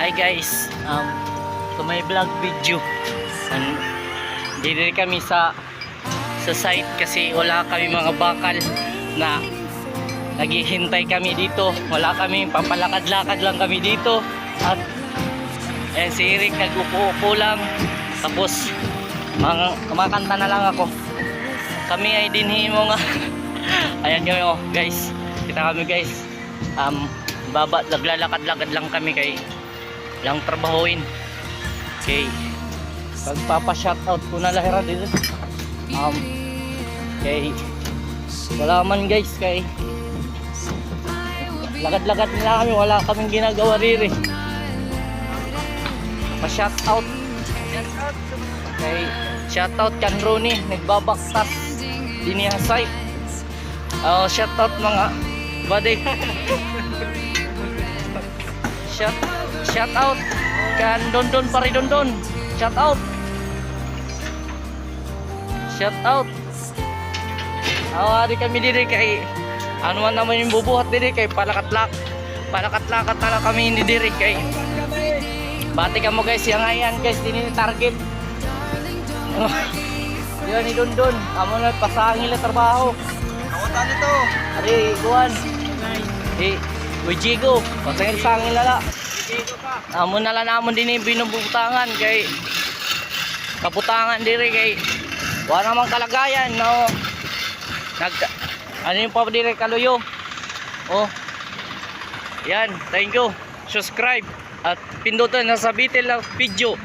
Hi guys, to my vlog video. Dito kami sa site kasi wala kami mga bakal na naghihintay kami dito. Wala kami, papalakad-lakad lang kami dito. At si Eric nag-upo-upo lang. Tapos kumakanta na lang ako. Kami ay dinhi mo nga. Ayan kami guys. Kita kami guys. Naglalakad-lakad lang kami kay lang trabahoin. Okay. Pagpapa-shoutout ko na lahira dito. Okay. Wala man guys kay lagad-lagad nila kami, wala kaming ginagawa riri. Pa-shoutout. Okay. Shoutout kan Rooney, nagbabaktas dini sa site. Shoutout mga buddy. Shout out kan Dondon Paridondon. Shout out. Di kami diri kay ano man naman yung bubuhat diri kay palakatlakat na lang kami hindi diri kay bati ka mo guys yang ayan guys dini target. Diyan ni Dondon, amo na pasangil na trabaho. Kawasan ito. Ari kuan. Wijigo, pasangil na la. Amo na lang namon din binubutangan kay kaputangan diri kay wala namang kalagayan no. Ano yung pa diri kaluyo. Yan, thank you. Subscribe at pindutan na sa bitel ng video.